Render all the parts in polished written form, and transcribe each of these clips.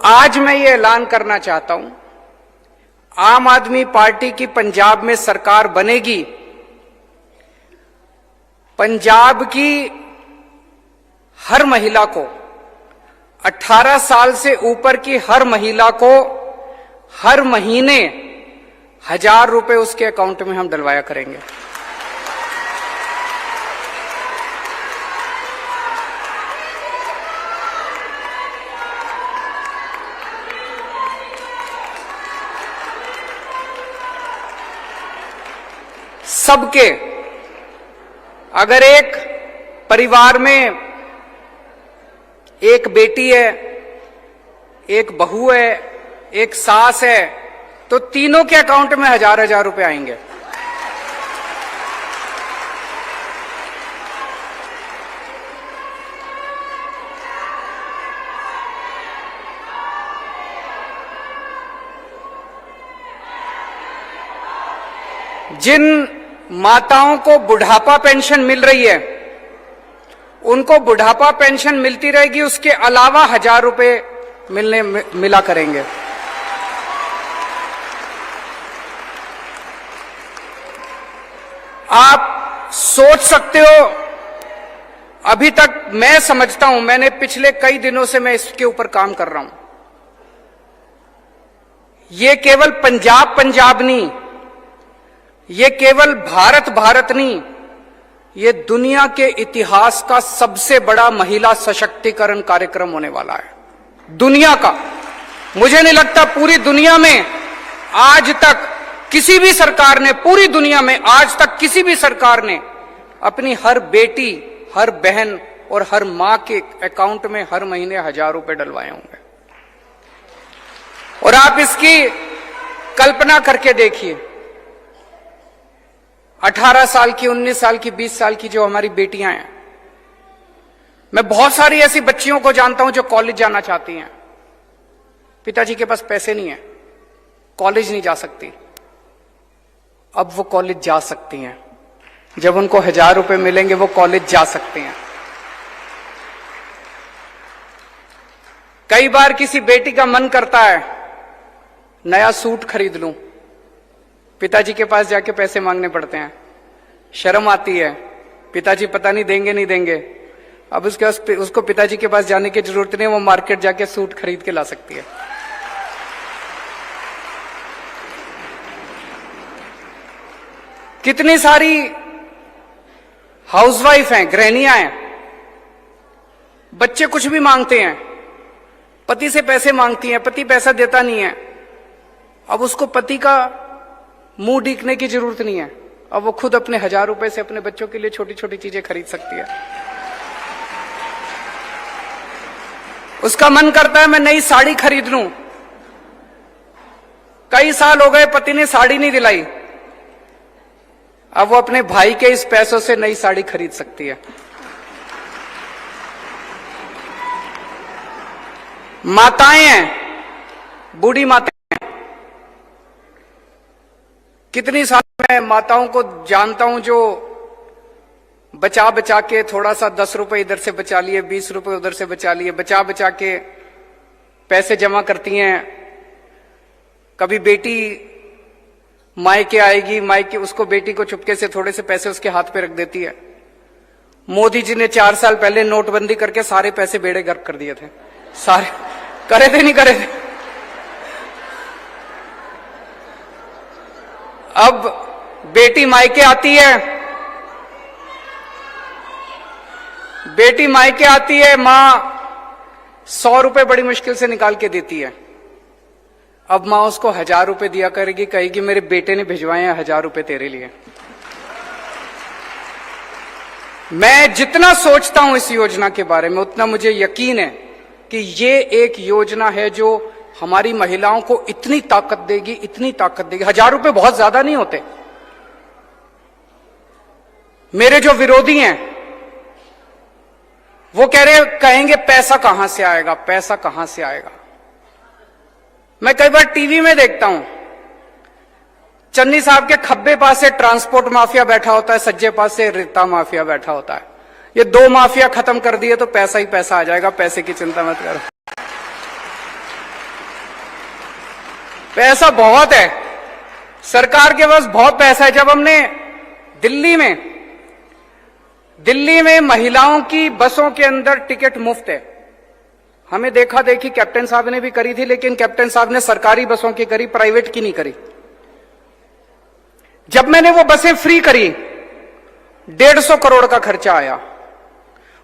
आज मैं ये ऐलान करना चाहता हूं, आम आदमी पार्टी की पंजाब में सरकार बनेगी। पंजाब की हर महिला को, 18 साल से ऊपर की हर महिला को हर महीने 1000 रुपए उसके अकाउंट में हम डलवाया करेंगे। सबके, अगर एक परिवार में एक बेटी है, एक बहू है, एक सास है, तो तीनों के अकाउंट में 1000 रुपए आएंगे। जिन माताओं को बुढ़ापा पेंशन मिल रही है, उनको बुढ़ापा पेंशन मिलती रहेगी, उसके अलावा 1000 रुपए मिला करेंगे। आप सोच सकते हो, अभी तक मैं समझता हूं, मैंने पिछले कई दिनों से मैं इसके ऊपर काम कर रहा हूं। ये केवल पंजाब नहीं, ये केवल भारत नहीं, ये दुनिया के इतिहास का सबसे बड़ा महिला सशक्तिकरण कार्यक्रम होने वाला है। दुनिया का, मुझे नहीं लगता पूरी दुनिया में आज तक किसी भी सरकार ने, पूरी दुनिया में आज तक किसी भी सरकार ने अपनी हर बेटी, हर बहन और हर मां के अकाउंट में हर महीने 1000 रुपए डलवाए होंगे। और आप इसकी कल्पना करके देखिए, 18 साल की, 19 साल की, 20 साल की जो हमारी बेटियां हैं, मैं बहुत सारी ऐसी बच्चियों को जानता हूं जो कॉलेज जाना चाहती हैं, पिताजी के पास पैसे नहीं है, कॉलेज नहीं जा सकती। अब वो कॉलेज जा सकती हैं, जब उनको 1000 रुपए मिलेंगे वो कॉलेज जा सकती हैं। कई बार किसी बेटी का मन करता है नया सूट खरीद लूं, पिताजी के पास जाके पैसे मांगने पड़ते हैं, शर्म आती है, पिताजी पता नहीं देंगे नहीं देंगे। अब उसको पिताजी के पास जाने की जरूरत नहीं, वो मार्केट जाके सूट खरीद के ला सकती है। कितनी सारी हाउसवाइफ हैं, गृहिणियां हैं, बच्चे कुछ भी मांगते हैं, पति से पैसे मांगती हैं, पति पैसा देता नहीं है। अब उसको पति का मुंह देखने की जरूरत नहीं है, अब वो खुद अपने 1000 रुपए से अपने बच्चों के लिए छोटी छोटी चीजें खरीद सकती है। उसका मन करता है मैं नई साड़ी खरीद लूं, कई साल हो गए पति ने साड़ी नहीं दिलाई, अब वो अपने भाई के इस पैसों से नई साड़ी खरीद सकती है। माताएं हैं, बूढ़ी माताएं, कितनी साल मैं माताओं को जानता हूं जो बचा बचा के थोड़ा सा 10 रुपए इधर से बचा लिए, 20 रुपए उधर से बचा लिए, बचा बचा के पैसे जमा करती हैं। कभी बेटी मायके आएगी, मायके उसको, बेटी को चुपके से थोड़े से पैसे उसके हाथ पे रख देती है। मोदी जी ने 4 साल पहले नोटबंदी करके सारे पैसे बेड़े गर्क कर दिए थे, सारे करे थे, नहीं करे थे। अब बेटी मायके आती है, बेटी मायके आती है, मां 100 रुपए बड़ी मुश्किल से निकाल के देती है। अब मां उसको 1000 रुपए दिया करेगी, कहेगी मेरे बेटे ने भिजवाए हैं 1000 रुपए तेरे लिए। मैं जितना सोचता हूं इस योजना के बारे में, उतना मुझे यकीन है कि ये एक योजना है जो हमारी महिलाओं को इतनी ताकत देगी, इतनी ताकत देगी। 1000 रुपए बहुत ज्यादा नहीं होते। मेरे जो विरोधी हैं वो कहेंगे पैसा कहां से आएगा, पैसा कहां से आएगा। मैं कई बार टीवी में देखता हूं, चन्नी साहब के खब्बे पास से ट्रांसपोर्ट माफिया बैठा होता है, सज्जे पास से रेता माफिया बैठा होता है। ये 2 माफिया खत्म कर दिए तो पैसा ही पैसा आ जाएगा, पैसे की चिंता मत करो। पैसा बहुत है, सरकार के पास बहुत पैसा है। जब हमने दिल्ली में महिलाओं की बसों के अंदर टिकट मुफ्त है, हमें देखा देखी कैप्टन साहब ने भी करी थी, लेकिन कैप्टन साहब ने सरकारी बसों की करी, प्राइवेट की नहीं करी। जब मैंने वो बसें फ्री करी, 150 करोड़ का खर्चा आया।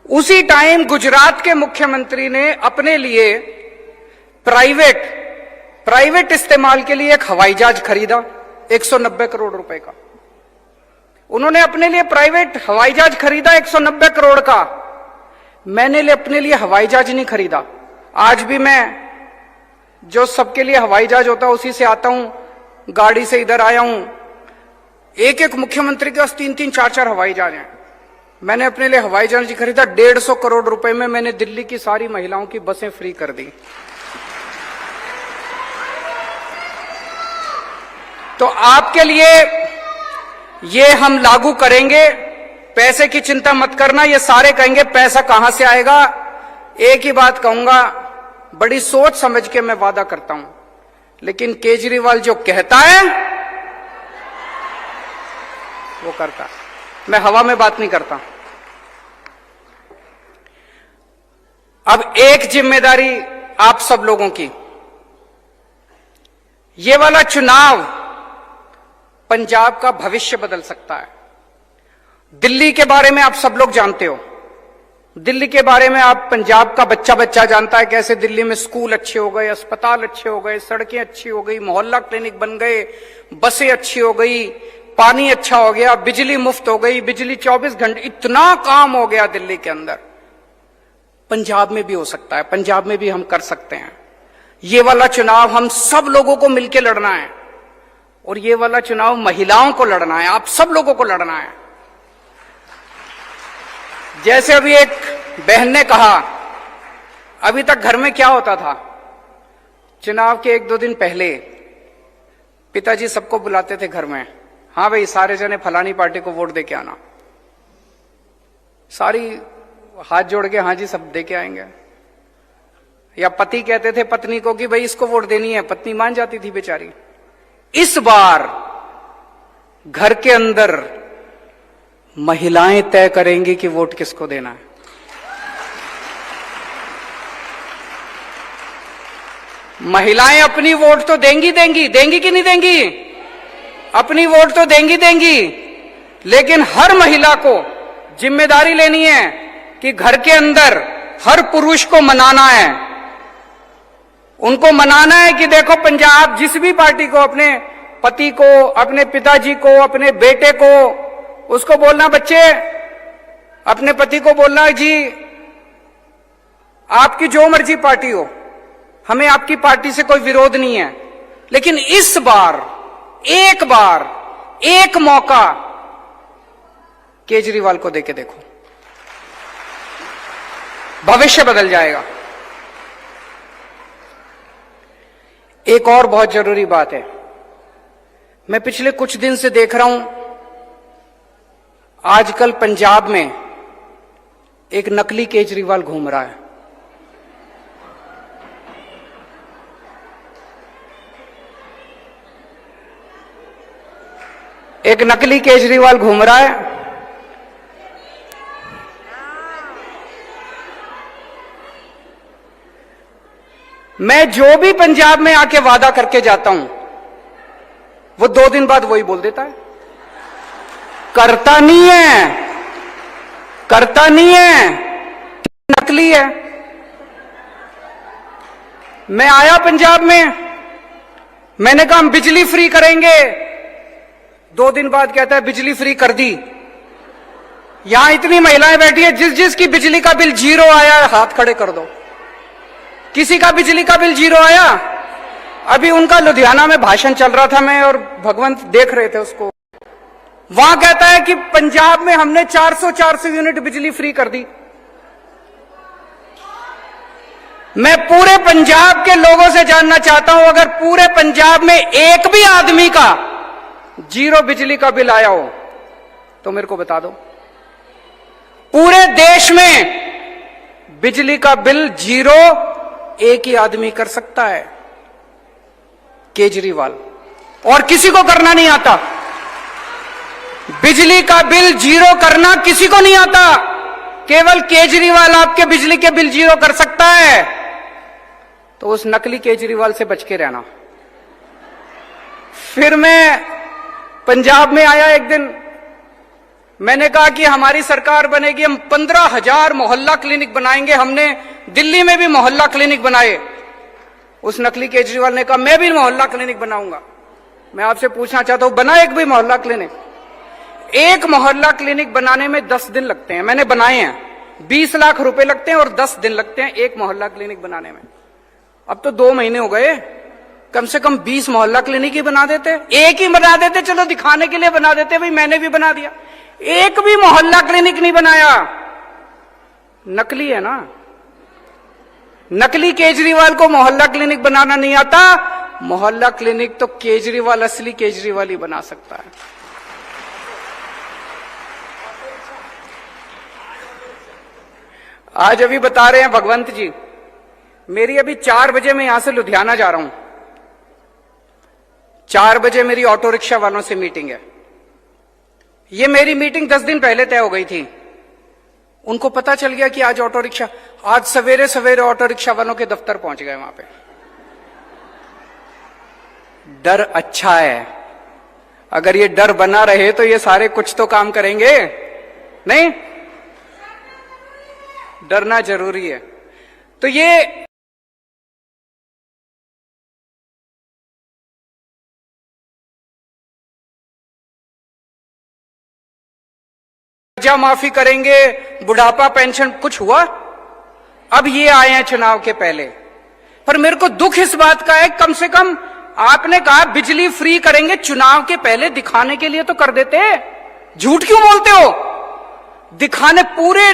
उसी टाइम गुजरात के मुख्यमंत्री ने अपने लिए प्राइवेट इस्तेमाल के लिए एक हवाई जहाज खरीदा 190 करोड़ रुपए का। उन्होंने अपने लिए प्राइवेट हवाई जहाज खरीदा 190 करोड़ का। मैंने अपने लिए हवाई जहाज नहीं खरीदा। आज भी मैं जो सबके लिए हवाई जहाज होता है उसी से आता हूं, गाड़ी से इधर आया हूं। एक एक मुख्यमंत्री के पास 3-3, 4-4 हवाई जहाज हैं। मैंने अपने लिए हवाई जहाज खरीदा 150 करोड़ रुपए में। मैंने दिल्ली की सारी महिलाओं की बसें फ्री कर दी। तो आपके लिए ये हम लागू करेंगे। पैसे की चिंता मत करना। ये सारे कहेंगे पैसा कहां से आएगा। एक ही बात कहूंगा, बड़ी सोच समझ के मैं वादा करता हूं, लेकिन केजरीवाल जो कहता है वो करता है। मैं हवा में बात नहीं करता। अब एक जिम्मेदारी आप सब लोगों की, ये वाला चुनाव पंजाब का भविष्य बदल सकता है। दिल्ली के बारे में आप सब लोग जानते हो। दिल्ली के बारे में आप, पंजाब का बच्चा बच्चा जानता है कैसे दिल्ली में स्कूल अच्छे हो गए, अस्पताल अच्छे हो गए, सड़कें अच्छी हो गई, मोहल्ला क्लिनिक बन गए, बसें अच्छी हो गई, पानी अच्छा हो गया, बिजली मुफ्त हो गई, बिजली 24 घंटे, इतना काम हो गया दिल्ली के अंदर। पंजाब में भी हो सकता है, पंजाब में भी हम कर सकते हैं। ये वाला चुनाव हम सब लोगों को मिलकर लड़ना है, और ये वाला चुनाव महिलाओं को लड़ना है, आप सब लोगों को लड़ना है। जैसे अभी एक बहन ने कहा, अभी तक घर में क्या होता था, चुनाव के 1-2 दिन पहले पिताजी सबको बुलाते थे घर में, हाँ भाई सारे जने फलानी पार्टी को वोट दे के आना। सारी हाथ जोड़ के हाँ जी सब दे के आएंगे। या पति कहते थे पत्नी को कि भाई इसको वोट देनी है, पत्नी मान जाती थी बेचारी। इस बार घर के अंदर महिलाएं तय करेंगी कि वोट किसको देना है। महिलाएं अपनी वोट तो देंगी कि नहीं देंगी? अपनी वोट तो देंगी, लेकिन हर महिला को जिम्मेदारी लेनी है कि घर के अंदर हर पुरुष को मनाना है। उनको मनाना है कि देखो पंजाब जिस भी पार्टी को, अपने पति को, अपने पिताजी को, अपने बेटे को, उसको बोलना, बच्चे अपने पति को बोलना, जी आपकी जो मर्जी पार्टी हो, हमें आपकी पार्टी से कोई विरोध नहीं है, लेकिन इस बार एक मौका केजरीवाल को देके देखो, भविष्य बदल जाएगा। एक और बहुत जरूरी बात है, मैं पिछले कुछ दिन से देख रहा हूं, आजकल पंजाब में एक नकली केजरीवाल घूम रहा है। एक नकली केजरीवाल घूम रहा है। मैं जो भी पंजाब में आके वादा करके जाता हूं, वो 2 दिन बाद वही बोल देता है। करता नहीं है, नकली है। मैं आया पंजाब में, मैंने कहा हम बिजली फ्री करेंगे, 2 दिन बाद कहता है बिजली फ्री कर दी। यहां इतनी महिलाएं बैठी है, जिसकी बिजली का बिल 0 आया है हाथ खड़े कर दो। किसी का बिजली का बिल 0 आया? अभी उनका लुधियाना में भाषण चल रहा था, मैं और भगवंत देख रहे थे उसको। वहां कहता है कि पंजाब में हमने 400 यूनिट बिजली फ्री कर दी। मैं पूरे पंजाब के लोगों से जानना चाहता हूं, अगर पूरे पंजाब में एक भी आदमी का 0 बिजली का बिल आया हो तो मेरे को बता दो। पूरे देश में बिजली का बिल 0 एक ही आदमी कर सकता है। केजरीवाल, और किसी को करना नहीं आता। बिजली का बिल जीरो करना किसी को नहीं आता, केवल केजरीवाल आपके बिजली के बिल जीरो कर सकता है। तो उस नकली केजरीवाल से बच के रहना। फिर मैं पंजाब में आया एक दिन, मैंने कहा कि हमारी सरकार बनेगी, हम 15,000 मोहल्ला क्लिनिक बनाएंगे। हमने दिल्ली में भी मोहल्ला क्लिनिक बनाए। उस नकली केजरीवाल ने कहा मैं भी मोहल्ला क्लिनिक बनाऊंगा। मैं आपसे पूछना चाहता हूं, बना एक भी मोहल्ला क्लिनिक? एक मोहल्ला क्लिनिक बनाने में 10 दिन लगते हैं। मैंने बनाए हैं, 20 लाख रुपए लगते हैं और 10 दिन लगते हैं एक मोहल्ला क्लिनिक बनाने में। अब तो 2 महीने हो गए, कम से कम 20 मोहल्ला क्लिनिक ही बना देते, एक ही बना देते, चलो दिखाने के लिए बना देते, भाई मैंने भी बना दिया। एक भी मोहल्ला क्लिनिक नहीं बनाया। नकली है ना। नकली केजरीवाल को मोहल्ला क्लिनिक बनाना नहीं आता। मोहल्ला क्लिनिक तो केजरीवाल, असली केजरीवाल ही बना सकता है। आज अभी बता रहे हैं भगवंत जी, मेरी अभी 4 बजे मैं यहां से लुधियाना जा रहा हूं। 4 बजे मेरी ऑटो रिक्शा वालों से मीटिंग है। ये मेरी मीटिंग 10 दिन पहले तय हो गई थी। उनको पता चल गया कि आज ऑटो रिक्शा, आज सवेरे सवेरे ऑटो रिक्शा वालों के दफ्तर पहुंच गए। वहां पे डर अच्छा है। अगर ये डर बना रहे तो ये सारे कुछ तो काम करेंगे नहीं। डरना जरूरी है। तो ये कर्जा माफी करेंगे, बुढ़ापा पेंशन, कुछ हुआ? अब ये आए हैं चुनाव के पहले। पर मेरे को दुख इस बात का है, कम से कम आपने कहा बिजली फ्री करेंगे, चुनाव के पहले दिखाने के लिए तो कर देते। झूठ क्यों बोलते हो? दिखाने पूरे,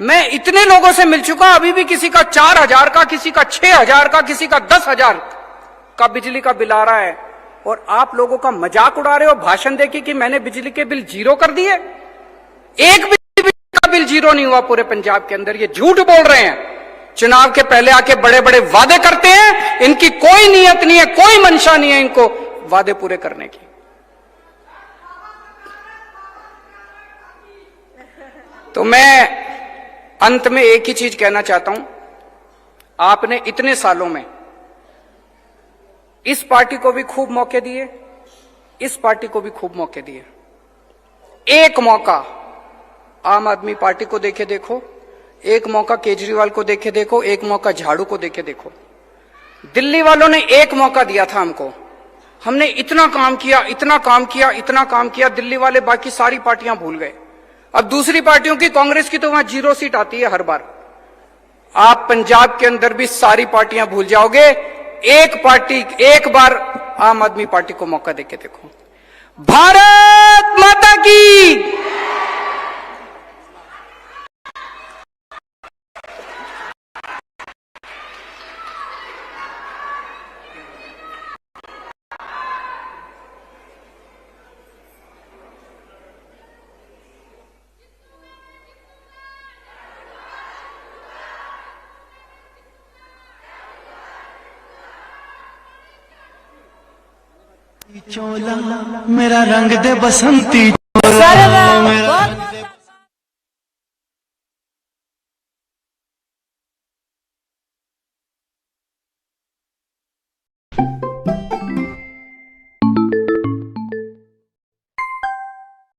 मैं इतने लोगों से मिल चुका, अभी भी किसी का 4,000 का, किसी का 6,000 का, किसी का 10,000 का बिजली का बिल आ रहा है। और आप लोगों का मजाक उड़ा रहे हो भाषण देके कि मैंने बिजली के बिल जीरो कर दिए। एक बिजली का बिल जीरो नहीं हुआ पूरे पंजाब के अंदर। ये झूठ बोल रहे हैं। चुनाव के पहले आके बड़े बड़े वादे करते हैं, इनकी कोई नियत नहीं है, कोई मंशा नहीं है इनको वादे पूरे करने की। तो मैं अंत में एक ही चीज कहना चाहता हूं, आपने इतने सालों में इस पार्टी को भी खूब मौके दिए, इस पार्टी को भी खूब मौके दिए। एक मौका आम आदमी पार्टी को देके देखो, एक मौका केजरीवाल को देके देखो, एक मौका झाड़ू को देके देखो। दिल्ली वालों ने एक मौका दिया था हमको, हमने इतना काम किया, इतना काम किया, इतना काम किया। दिल्ली वाले बाकी सारी पार्टियां भूल गए। अब दूसरी पार्टियों की, कांग्रेस की तो वहां 0 सीट आती है हर बार। आप पंजाब के अंदर भी सारी पार्टियां भूल जाओगे। एक पार्टी, एक बार आम आदमी पार्टी को मौका देके देखो। भारत माता की। चोला मेरा रंग दे बसंती चोला मेरा